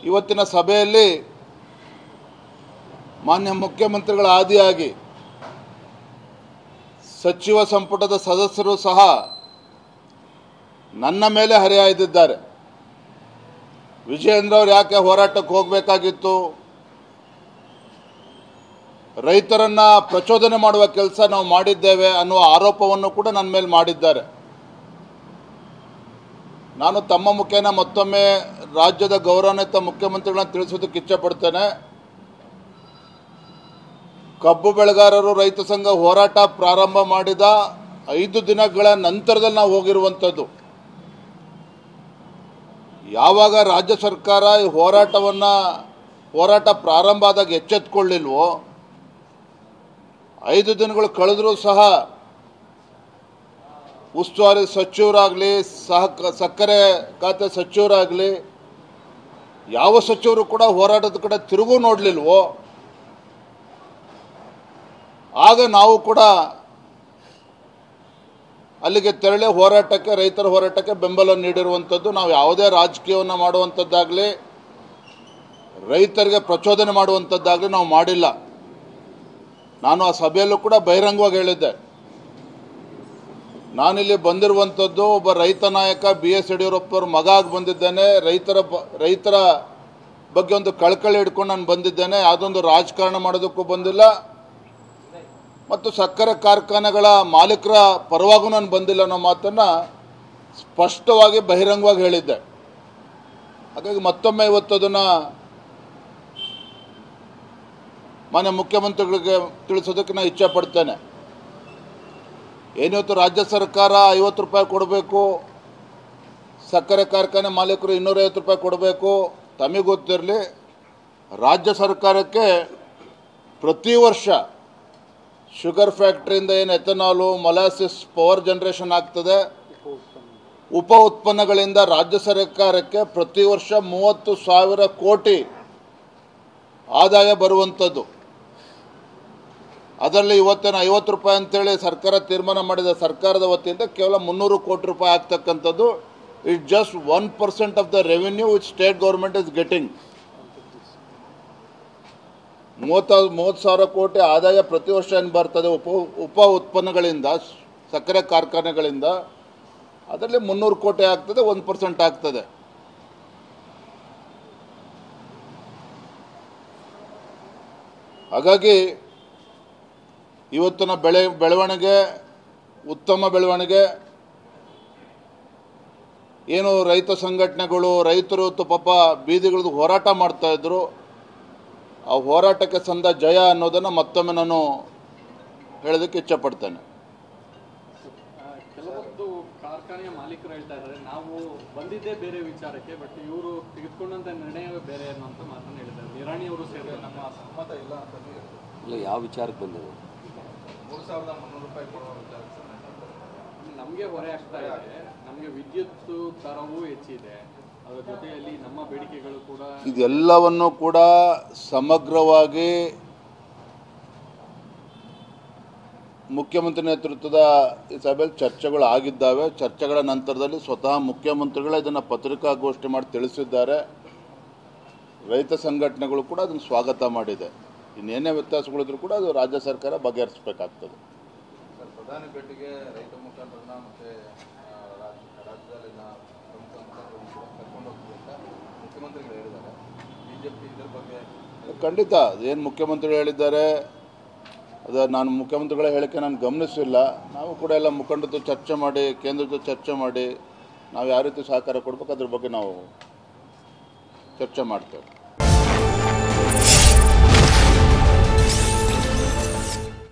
ಇವತ್ತಿನ ಸಭೆಯಲ್ಲಿ ಮಾನ್ಯ ಮುಖ್ಯಮಂತ್ರಿಗಳ ಆದಿಯಾಗಿ ಸಚಿವ ಸಂಪುಟದ ಸದಸ್ಯರು ಸಹ ನನ್ನ ಮೇಲೆ ಹರಿಹಾಯ್ದಿದ್ದಾರೆ. ವಿಜಯೇಂದ್ರ ಅವರು ಯಾಕೆ ಹೋರಾಟಕ್ಕೆ ಹೋಗಬೇಕಾಗಿತ್ತು, ರೈತರನ್ನ ಪ್ರಚೋದನೆ ಮಾಡುವ ಕೆಲಸ ನಾವು ಮಾಡಿದ್ದೇವೆ ಅನ್ನುವ ಆರೋಪವನ್ನು ಕೂಡ ನನ್ನ ಮೇಲೆ ಮಾಡಿದ್ದಾರೆ. ನಾನು ತಮ್ಮ ಮುಖೇನ ಮತ್ತೊಮ್ಮೆ ರಾಜ್ಯದ ಗೌರವಾನ್ವಿತ ಮುಖ್ಯಮಂತ್ರಿಗಳನ್ನ ತಿಳಿಸೋದಕ್ಕೆ ಇಚ್ಛೆಪಡ್ತೇನೆ. ಕಬ್ಬು ಬೆಳೆಗಾರರು ರೈತ ಸಂಘ ಹೋರಾಟ ಪ್ರಾರಂಭ ಮಾಡಿದ 5 ದಿನಗಳ ನಂತರದಲ್ಲಿ ನಾವು ಹೋಗಿರುವಂಥದ್ದು. ಯಾವಾಗ ರಾಜ್ಯ ಸರ್ಕಾರ ಈ ಹೋರಾಟ ಪ್ರಾರಂಭ ಆದಾಗ ಎಚ್ಚೆತ್ತುಕೊಳ್ಳಿಲ್ವೋ, 5 ದಿನಗಳು ಕಳೆದರೂ ಸಹ ಉಸ್ತುವಾರಿ ಸಚಿವರಾಗಲಿ, ಸಕ್ಕರೆ ಖಾತೆ ಸಚಿವರಾಗಲಿ, ಯಾವ ಸಚಿವರು ಕೂಡ ಹೋರಾಟದ ಕಡೆ ತಿರುಗೂ ನೋಡಲಿಲ್ವೋ, ಆಗ ನಾವು ಕೂಡ ಅಲ್ಲಿಗೆ ತೆರಳಿ ರೈತರ ಹೋರಾಟಕ್ಕೆ ಬೆಂಬಲ ನೀಡಿರುವಂಥದ್ದು. ನಾವು ಯಾವುದೇ ರಾಜಕೀಯವನ್ನು ಮಾಡುವಂಥದ್ದಾಗಲಿ, ರೈತರಿಗೆ ಪ್ರಚೋದನೆ ಮಾಡುವಂಥದ್ದಾಗಲಿ ನಾವು ಮಾಡಿಲ್ಲ. ನಾನು ಆ ಸಭೆಯಲ್ಲೂ ಕೂಡ ಬಹಿರಂಗವಾಗಿ ಹೇಳಿದ್ದೆ, ನಾನಿಲ್ಲಿ ಬಂದಿರುವಂಥದ್ದು ಒಬ್ಬ ರೈತ ನಾಯಕ BS ಯಡಿಯೂರಪ್ಪವ್ರ ಮಗ ಆಗಿ ಬಂದಿದ್ದೇನೆ. ರೈತರ ಬಗ್ಗೆ ಒಂದು ಕಳಕಳಿ ಹಿಡ್ಕೊಂಡು ನಾನು ಬಂದಿದ್ದೇನೆ. ಯಾವುದೊಂದು ರಾಜಕಾರಣ ಮಾಡೋದಕ್ಕೂ ಬಂದಿಲ್ಲ ಮತ್ತು ಸಕ್ಕರೆ ಕಾರ್ಖಾನೆಗಳ ಮಾಲೀಕರ ಪರವಾಗೂ ನಾನು ಬಂದಿಲ್ಲ ಅನ್ನೋ ಮಾತನ್ನು ಸ್ಪಷ್ಟವಾಗಿ ಬಹಿರಂಗವಾಗಿ ಹೇಳಿದ್ದೆ. ಹಾಗಾಗಿ ಮತ್ತೊಮ್ಮೆ ಇವತ್ತು ಅದನ್ನು ಮಾನ್ಯ ಮುಖ್ಯಮಂತ್ರಿಗಳಿಗೆ ತಿಳಿಸೋದಕ್ಕೆ ನಾನು ಇಚ್ಛೆ ಪಡ್ತೇನೆ. ಏನಿವತ್ತು ರಾಜ್ಯ ಸರ್ಕಾರ 50 ರೂಪಾಯಿ ಕೊಡಬೇಕು, ಸಕ್ಕರೆ ಕಾರ್ಖಾನೆ ಮಾಲೀಕರು 250 ರೂಪಾಯಿ ಕೊಡಬೇಕು. ತಮಗೆ ಗೊತ್ತಿರಲಿ, ರಾಜ್ಯ ಸರ್ಕಾರಕ್ಕೆ ಪ್ರತಿ ವರ್ಷ ಶುಗರ್ ಫ್ಯಾಕ್ಟ್ರಿಯಿಂದ ಏನು ಎಥನಾಲು, ಮೊಲಾಸಿಸ್, ಪವರ್ ಜನರೇಷನ್ ಆಗ್ತದೆ, ಉಪ ಉತ್ಪನ್ನಗಳಿಂದ ರಾಜ್ಯ ಸರ್ಕಾರಕ್ಕೆ ಪ್ರತಿ ವರ್ಷ 30,000 ಕೋಟಿ ಆದಾಯ ಬರುವಂಥದ್ದು. ಅದರಲ್ಲಿ ಇವತ್ತೇನು 50 ರೂಪಾಯಿ ಅಂತೇಳಿ ಸರ್ಕಾರ ತೀರ್ಮಾನ ಮಾಡಿದ ಸರ್ಕಾರದ ವತಿಯಿಂದ ಕೇವಲ 300 ಕೋಟಿ ರೂಪಾಯಿ ಆಗ್ತಕ್ಕಂಥದ್ದು. It's just 1% of the revenue which state government is getting. 30,000 ಕೋಟಿ ಆದಾಯ ಪ್ರತಿ ವರ್ಷ ಏನು ಬರ್ತದೆ ಉಪ ಉತ್ಪನ್ನಗಳಿಂದ, ಸಕ್ಕರೆ ಕಾರ್ಖಾನೆಗಳಿಂದ, ಅದರಲ್ಲಿ 300 ಕೋಟಿ ಆಗ್ತದೆ, 1% ಆಗ್ತದೆ. ಹಾಗಾಗಿ ಇವತ್ತಿನ ಬೆಳವಣಿಗೆ ಉತ್ತಮ ಬೆಳವಣಿಗೆ. ಏನು ರೈತ ಸಂಘಟನೆಗಳು, ರೈತರು ಪಾಪ ಬೀದಿಗಳದ್ದು ಹೋರಾಟ ಮಾಡ್ತಾ ಇದ್ರು, ಆ ಹೋರಾಟಕ್ಕೆ ಸಂದ ಜಯ ಅನ್ನೋದನ್ನು ಮತ್ತೊಮ್ಮೆ ನಾನು ಹೇಳೋದಕ್ಕೆ ಇಚ್ಛೆಪಡ್ತೇನೆ. ಕೆಲವೊಂದು ಕಾರ್ಖಾನೆಯ ಮಾಲೀಕರು ಹೇಳ್ತಾ ಇದ್ದಾರೆ, ನಾವು ಬಂದಿದ್ದೇ ಬೇರೆ ವಿಚಾರಕ್ಕೆ, ಬಟ್ ಇವರು ತೆಗೆದುಕೊಂಡಂತ ನಿರ್ಣಯವೇ ಬೇರೆ ಅನ್ನೋಂಥ ಮಾತನ್ನು ಹೇಳಿದ್ದಾರೆ. ನಿರಾಣಿ ಅವರು ಸೇರಿದ ನಮ್ಮ ಸಮ್ಮತ ಇಲ್ಲ ಅಂತ ಇಲ್ಲ. ಯಾವ ವಿಚಾರಕ್ಕೆ ಬಂದಿದೆ? 3,300 ರೂಪಾಯಿ ಕೊಡುವ ವಿಚಾರ ನಮಗೆ ಹೊರೆ ಆಗ್ತಾ ಇದೆ. ನಮಗೆ ವಿದ್ಯುತ್ ದರವೂ ಹೆಚ್ಚಿದೆ, ಅದರ ಜೊತೆಯಲ್ಲಿ ನಮ್ಮ ಬೇಡಿಕೆಗಳು ಕೂಡ. ಇದೆಲ್ಲವನ್ನು ಕೂಡ ಸಮಗ್ರವಾಗಿ ಮುಖ್ಯಮಂತ್ರಿ ನೇತೃತ್ವದ ಈ ಸಭೆಯಲ್ಲಿ ಚರ್ಚೆಗಳು ಆಗಿದ್ದಾವೆ. ಚರ್ಚೆಗಳ ನಂತರದಲ್ಲಿ ಸ್ವತಃ ಮುಖ್ಯಮಂತ್ರಿಗಳೇ ಇದನ್ನು ಪತ್ರಿಕಾಗೋಷ್ಠಿ ಮಾಡಿ ತಿಳಿಸಿದ್ದಾರೆ. ರೈತ ಸಂಘಟನೆಗಳು ಕೂಡ ಅದನ್ನು ಸ್ವಾಗತ ಮಾಡಿದೆ. ಇನ್ನೇನೇ ವ್ಯತ್ಯಾಸಗಳಿದ್ರೂ ಕೂಡ ಅದು ರಾಜ್ಯ ಸರ್ಕಾರ ಬಗೆಹರಿಸಬೇಕಾಗ್ತದೆ. ಪ್ರಧಾನಿ ಭೇಟಿಗೆ ರೈತ ಮುಖಂಡರನ್ನ ಮತ್ತು ರಾಜ್ಯದಲ್ಲಿನ ಪ್ರಮುಖ ಮುಖಂಡರನ್ನು ಕರ್ಕೊಂಡು ಹೋಗ್ತೀವಿ ಅಂತ ಮುಖ್ಯಮಂತ್ರಿಗಳು ಹೇಳಿದ್ದಾರೆ. ಬಿಜೆಪಿ ಇದರ ಬಗ್ಗೆ ಖಂಡಿತ ಏನು ಮುಖ್ಯಮಂತ್ರಿಗಳು ಹೇಳಿದ್ದಾರೆ, ಅದು ನಾನು ಮುಖ್ಯಮಂತ್ರಿಗಳ ಹೇಳಿಕೆ ನಾನು ಗಮನಿಸಿಲ್ಲ. ನಾವು ಕೂಡ ಎಲ್ಲ ಮುಖಂಡರು ಚರ್ಚೆ ಮಾಡಿ, ಕೇಂದ್ರದ ಚರ್ಚೆ ಮಾಡಿ, ನಾವು ಯಾವ ರೀತಿ ಸಹಕಾರ ಕೊಡಬೇಕು ಅದ್ರ ಬಗ್ಗೆ ನಾವು ಚರ್ಚೆ ಮಾಡ್ತೇವೆ.